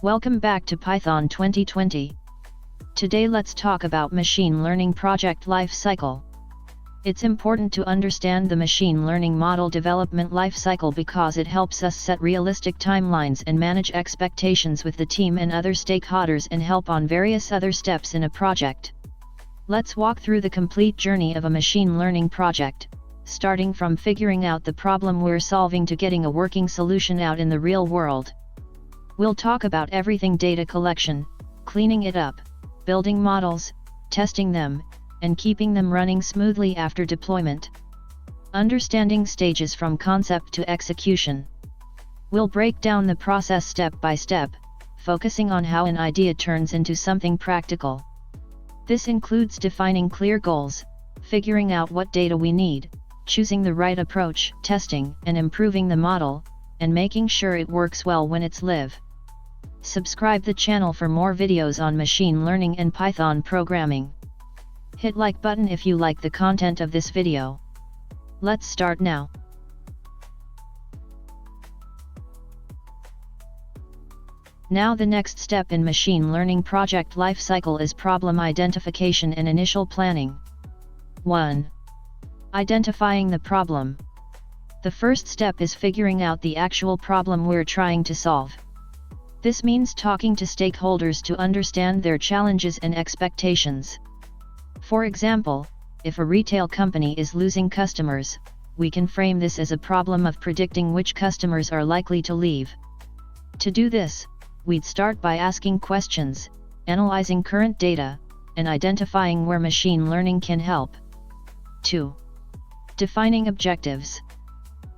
Welcome back to Python 2020. Today let's talk about machine learning project lifecycle. It's important to understand the machine learning model development lifecycle because it helps us set realistic timelines and manage expectations with the team and other stakeholders and help on various other steps in a project. Let's walk through the complete journey of a machine learning project, starting from figuring out the problem we're solving to getting a working solution out in the real world. We'll talk about everything: data collection, cleaning it up, building models, testing them, and keeping them running smoothly after deployment. Understanding stages from concept to execution. We'll break down the process step by step, focusing on how an idea turns into something practical. This includes defining clear goals, figuring out what data we need, choosing the right approach, testing and improving the model, and making sure it works well when it's live. Subscribe the channel for more videos on machine learning and Python programming. Hit like button if you like the content of this video. Let's start now. Now the next step in machine learning project lifecycle is problem identification and initial planning. 1. Identifying the problem. The first step is figuring out the actual problem we're trying to solve. This means talking to stakeholders to understand their challenges and expectations. For example, if a retail company is losing customers, we can frame this as a problem of predicting which customers are likely to leave. To do this, we'd start by asking questions, analyzing current data, and identifying where machine learning can help. 2. Defining objectives.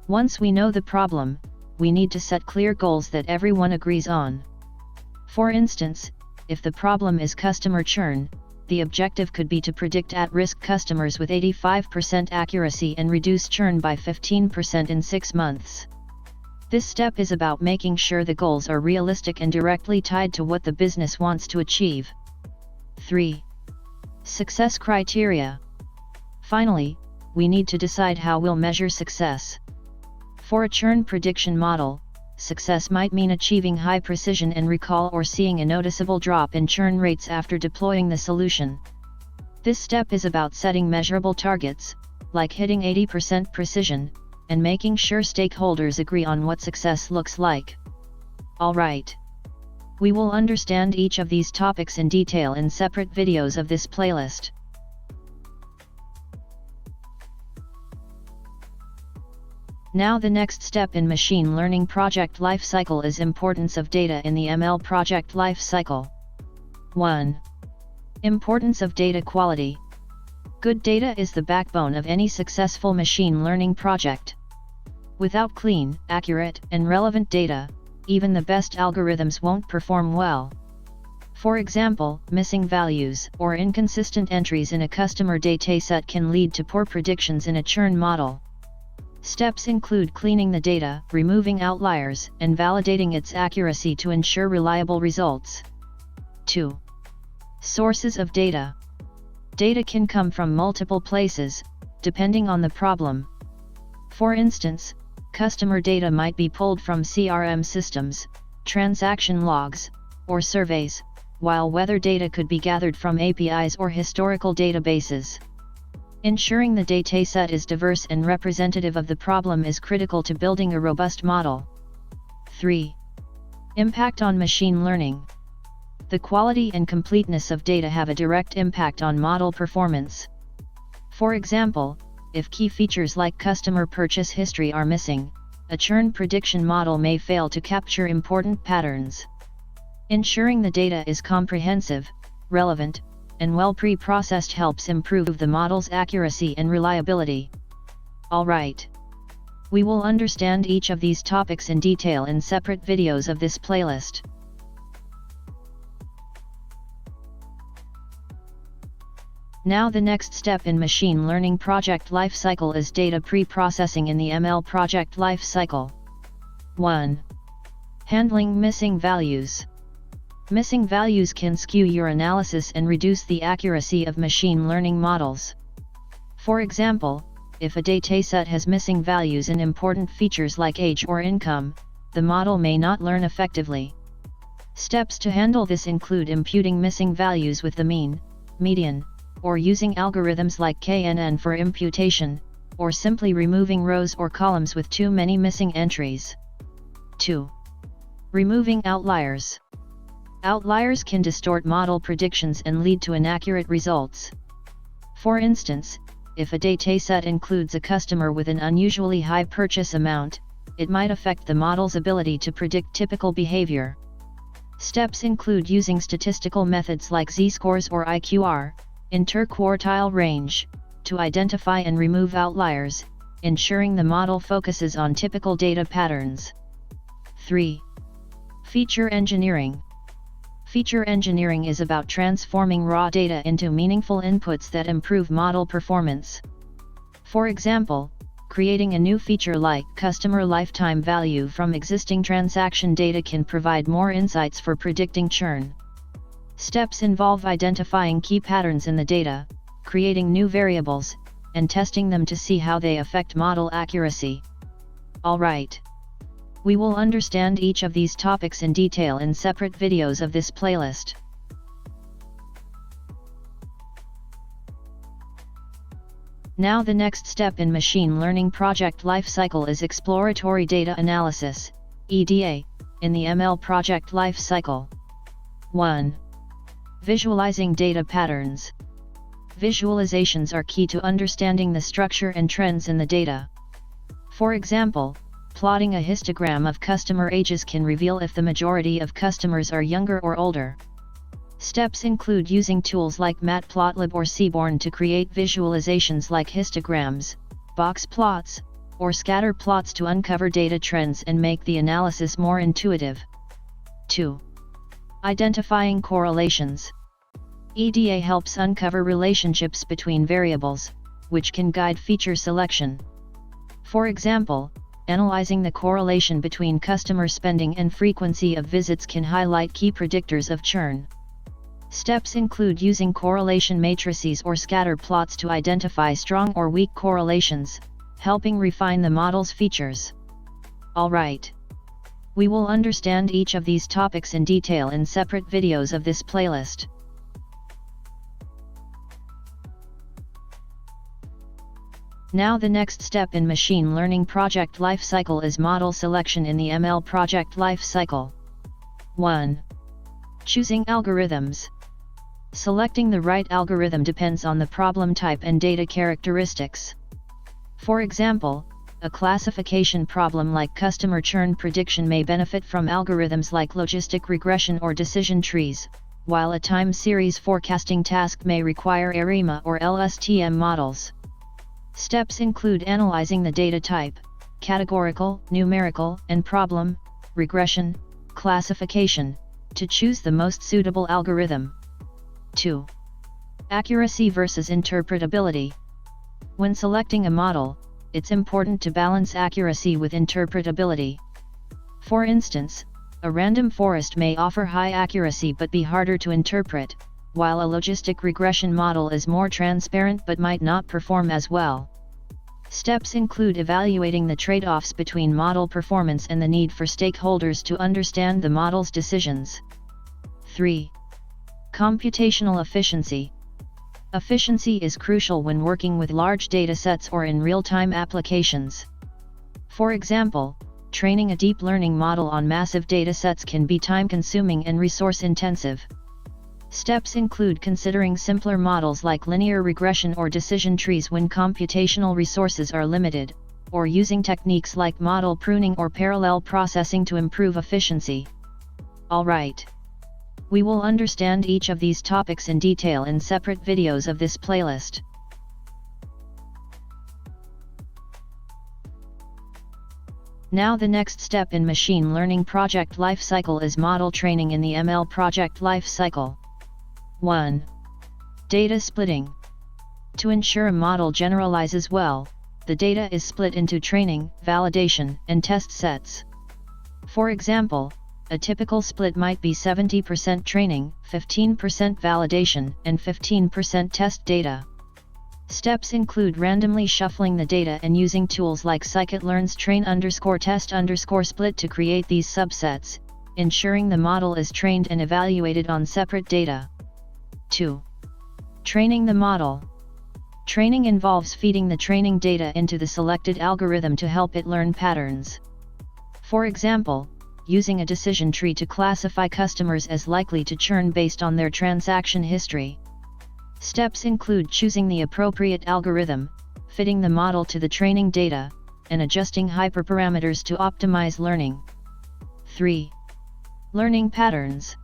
Once we know the problem, we need to set clear goals that everyone agrees on. For instance, if the problem is customer churn, the objective could be to predict at-risk customers with 85% accuracy and reduce churn by 15% in 6 months. This step is about making sure the goals are realistic and directly tied to what the business wants to achieve. 3. Success criteria. Finally, we need to decide how we'll measure success. For a churn prediction model, success might mean achieving high precision and recall or seeing a noticeable drop in churn rates after deploying the solution. This step is about setting measurable targets, like hitting 80% precision, and making sure stakeholders agree on what success looks like. Alright. We will understand each of these topics in detail in separate videos of this playlist. Now the next step in machine learning project lifecycle is importance of data in the ML project lifecycle. 1. Importance of data quality. Good data is the backbone of any successful machine learning project. Without clean, accurate, and relevant data, even the best algorithms won't perform well. For example, missing values or inconsistent entries in a customer dataset can lead to poor predictions in a churn model. Steps include cleaning the data, removing outliers, and validating its accuracy to ensure reliable results. 2. Sources of data. Data can come from multiple places, depending on the problem. For instance, customer data might be pulled from CRM systems, transaction logs, or surveys, while weather data could be gathered from APIs or historical databases. Ensuring the dataset is diverse and representative of the problem is critical to building a robust model. 3. Impact on machine learning. The quality and completeness of data have a direct impact on model performance. For example, if key features like customer purchase history are missing, a churn prediction model may fail to capture important patterns. Ensuring the data is comprehensive, relevant, and well pre-processed helps improve the model's accuracy and reliability. Alright. We will understand each of these topics in detail in separate videos of this playlist. Now the next step in machine learning project lifecycle is data pre-processing in the ML project lifecycle. 1. Handling missing values. Missing values can skew your analysis and reduce the accuracy of machine learning models. For example, if a dataset has missing values in important features like age or income, the model may not learn effectively. Steps to handle this include imputing missing values with the mean, median, or using algorithms like KNN for imputation, or simply removing rows or columns with too many missing entries. 2. Removing outliers. Outliers can distort model predictions and lead to inaccurate results. For instance, if a dataset includes a customer with an unusually high purchase amount, it might affect the model's ability to predict typical behavior. Steps include using statistical methods like z-scores or IQR, interquartile range, to identify and remove outliers, ensuring the model focuses on typical data patterns. 3. Feature engineering. Feature engineering is about transforming raw data into meaningful inputs that improve model performance. For example, creating a new feature like customer lifetime value from existing transaction data can provide more insights for predicting churn. Steps involve identifying key patterns in the data, creating new variables, and testing them to see how they affect model accuracy. Alright. We will understand each of these topics in detail in separate videos of this playlist. Now the next step in machine learning project lifecycle is exploratory data analysis, EDA, in the ML project lifecycle. 1. Visualizing data patterns. Visualizations are key to understanding the structure and trends in the data. For example, plotting a histogram of customer ages can reveal if the majority of customers are younger or older. Steps include using tools like Matplotlib or Seaborn to create visualizations like histograms, box plots, or scatter plots to uncover data trends and make the analysis more intuitive. 2. Identifying correlations. EDA helps uncover relationships between variables, which can guide feature selection. For example, analyzing the correlation between customer spending and frequency of visits can highlight key predictors of churn. Steps include using correlation matrices or scatter plots to identify strong or weak correlations, helping refine the model's features. Alright. We will understand each of these topics in detail in separate videos of this playlist. Now the next step in machine learning project lifecycle is model selection in the ML project lifecycle. 1. Choosing algorithms. Selecting the right algorithm depends on the problem type and data characteristics. For example, a classification problem like customer churn prediction may benefit from algorithms like logistic regression or decision trees, while a time series forecasting task may require ARIMA or LSTM models. Steps include analyzing the data type, categorical, numerical, and problem, regression, classification, to choose the most suitable algorithm. 2. Accuracy versus interpretability. When selecting a model, it's important to balance accuracy with interpretability. For instance, a random forest may offer high accuracy but be harder to interpret, while a logistic regression model is more transparent but might not perform as well. Steps include evaluating the trade-offs between model performance and the need for stakeholders to understand the model's decisions. 3. Computational efficiency. Efficiency is crucial when working with large datasets or in real-time applications. For example, training a deep learning model on massive datasets can be time-consuming and resource-intensive. Steps include considering simpler models like linear regression or decision trees when computational resources are limited, or using techniques like model pruning or parallel processing to improve efficiency. Alright. We will understand each of these topics in detail in separate videos of this playlist. Now the next step in machine learning project lifecycle is model training in the ML project lifecycle. 1. Data splitting. To ensure a model generalizes well, the data is split into training, validation, and test sets. For example, a typical split might be 70% training, 15% validation, and 15% test data. Steps include randomly shuffling the data and using tools like scikit-learn's train_test_split to create these subsets, ensuring the model is trained and evaluated on separate data. 2. Training the model. Training involves feeding the training data into the selected algorithm to help it learn patterns. For example, using a decision tree to classify customers as likely to churn based on their transaction history. Steps include choosing the appropriate algorithm, fitting the model to the training data, and adjusting hyperparameters to optimize learning. 3. Learning patterns.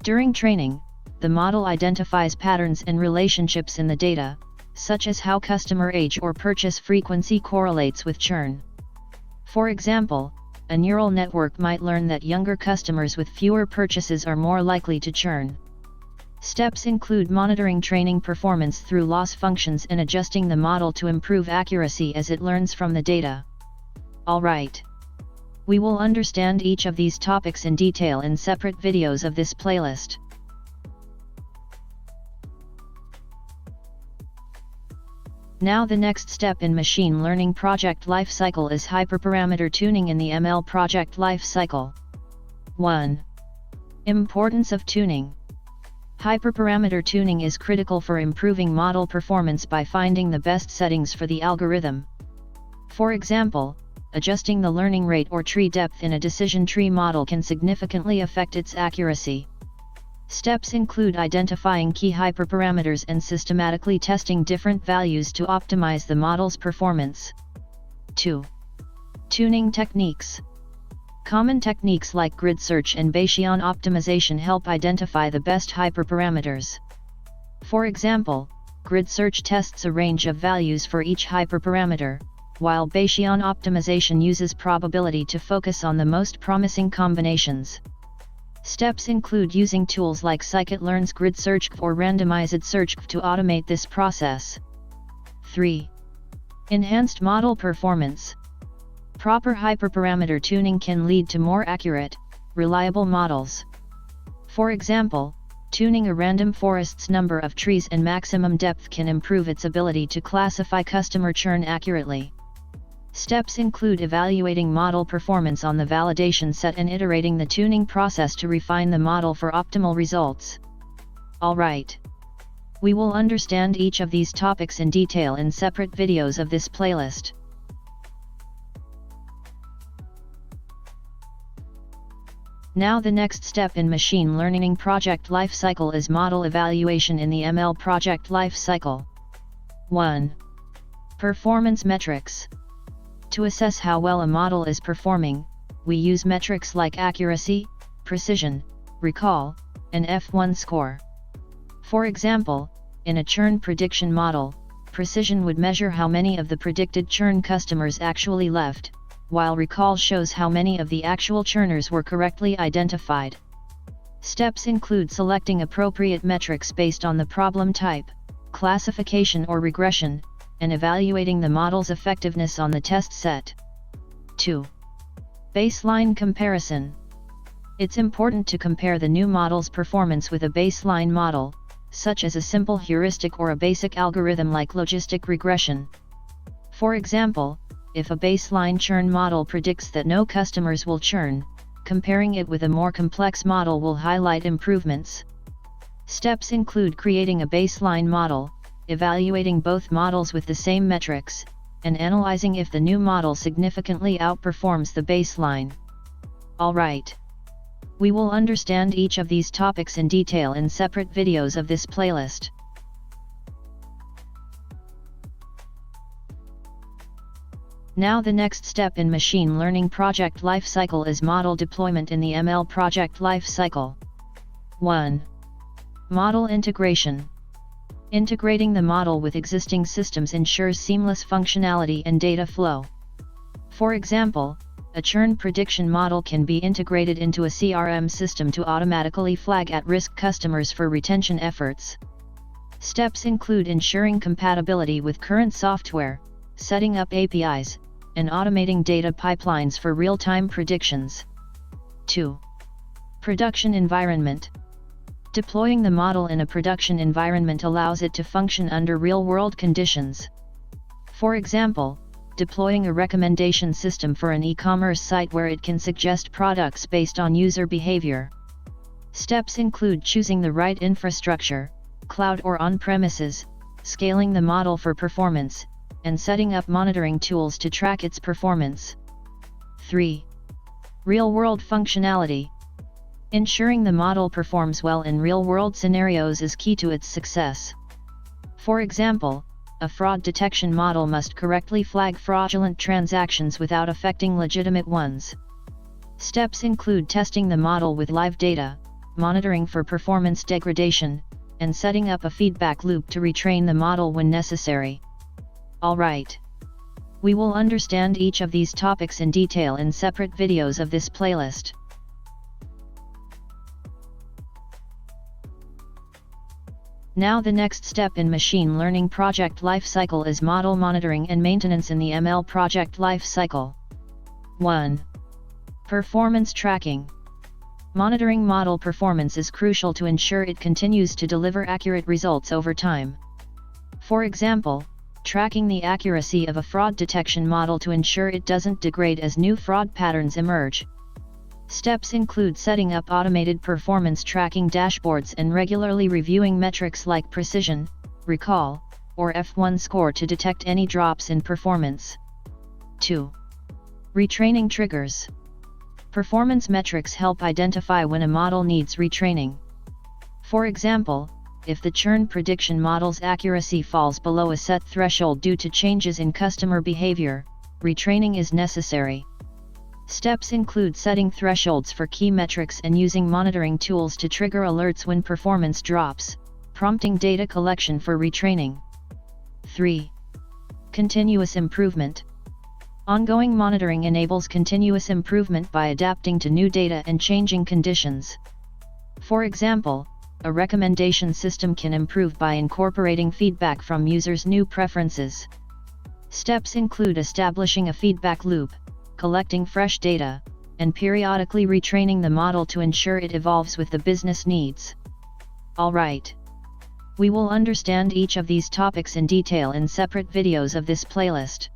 During training, the model identifies patterns and relationships in the data, such as how customer age or purchase frequency correlates with churn. For example, a neural network might learn that younger customers with fewer purchases are more likely to churn. Steps include monitoring training performance through loss functions and adjusting the model to improve accuracy as it learns from the data. Alright. We will understand each of these topics in detail in separate videos of this playlist. Now the next step in machine learning project lifecycle is hyperparameter tuning in the ML project lifecycle. 1. Importance of tuning. Hyperparameter tuning is critical for improving model performance by finding the best settings for the algorithm. For example, adjusting the learning rate or tree depth in a decision tree model can significantly affect its accuracy. Steps include identifying key hyperparameters and systematically testing different values to optimize the model's performance. 2. Tuning techniques. Common techniques like grid search and Bayesian optimization help identify the best hyperparameters. For example, grid search tests a range of values for each hyperparameter, while Bayesian optimization uses probability to focus on the most promising combinations. Steps include using tools like scikit-learn's grid search or randomized search to automate this process. 3. Enhanced model performance. Proper hyperparameter tuning can lead to more accurate, reliable models. For example, tuning a random forest's number of trees and maximum depth can improve its ability to classify customer churn accurately. Steps include evaluating model performance on the validation set and iterating the tuning process to refine the model for optimal results. Alright. We will understand each of these topics in detail in separate videos of this playlist. Now the next step in machine learning project lifecycle is model evaluation in the ML project lifecycle. 1. Performance metrics. To assess how well a model is performing, we use metrics like accuracy, precision, recall, and F1 score. For example, in a churn prediction model, precision would measure how many of the predicted churn customers actually left, while recall shows how many of the actual churners were correctly identified. Steps include selecting appropriate metrics based on the problem type, classification or regression, and evaluating the model's effectiveness on the test set. 2. Baseline comparison. It's important to compare the new model's performance with a baseline model, such as a simple heuristic or a basic algorithm like logistic regression. For example, if a baseline churn model predicts that no customers will churn, comparing it with a more complex model will highlight improvements. Steps include creating a baseline model, evaluating both models with the same metrics, and analyzing if the new model significantly outperforms the baseline. Alright. We will understand each of these topics in detail in separate videos of this playlist. Now the next step in machine learning project lifecycle is model deployment in the ML project lifecycle. 1. Model integration. Integrating the model with existing systems ensures seamless functionality and data flow. For example, a churn prediction model can be integrated into a CRM system to automatically flag at-risk customers for retention efforts. Steps include ensuring compatibility with current software, setting up APIs, and automating data pipelines for real-time predictions. 2. Production environment. Deploying the model in a production environment allows it to function under real-world conditions. For example, deploying a recommendation system for an e-commerce site where it can suggest products based on user behavior. Steps include choosing the right infrastructure, cloud or on-premises, scaling the model for performance, and setting up monitoring tools to track its performance. 3. Real-world functionality. Ensuring the model performs well in real-world scenarios is key to its success. For example, a fraud detection model must correctly flag fraudulent transactions without affecting legitimate ones. Steps include testing the model with live data, monitoring for performance degradation, and setting up a feedback loop to retrain the model when necessary. Alright. We will understand each of these topics in detail in separate videos of this playlist. Now the next step in machine learning project lifecycle is model monitoring and maintenance in the ML project lifecycle. 1. Performance tracking. Monitoring model performance is crucial to ensure it continues to deliver accurate results over time. For example, tracking the accuracy of a fraud detection model to ensure it doesn't degrade as new fraud patterns emerge. Steps include setting up automated performance tracking dashboards and regularly reviewing metrics like precision, recall, or F1 score to detect any drops in performance. 2. Retraining triggers. Performance metrics help identify when a model needs retraining. For example, if the churn prediction model's accuracy falls below a set threshold due to changes in customer behavior, retraining is necessary. Steps include setting thresholds for key metrics and using monitoring tools to trigger alerts when performance drops, prompting data collection for retraining. 3. Continuous improvement. Ongoing monitoring enables continuous improvement by adapting to new data and changing conditions. For example, a recommendation system can improve by incorporating feedback from users' new preferences. Steps include establishing a feedback loop, collecting fresh data, and periodically retraining the model to ensure it evolves with the business needs. Alright. We will understand each of these topics in detail in separate videos of this playlist.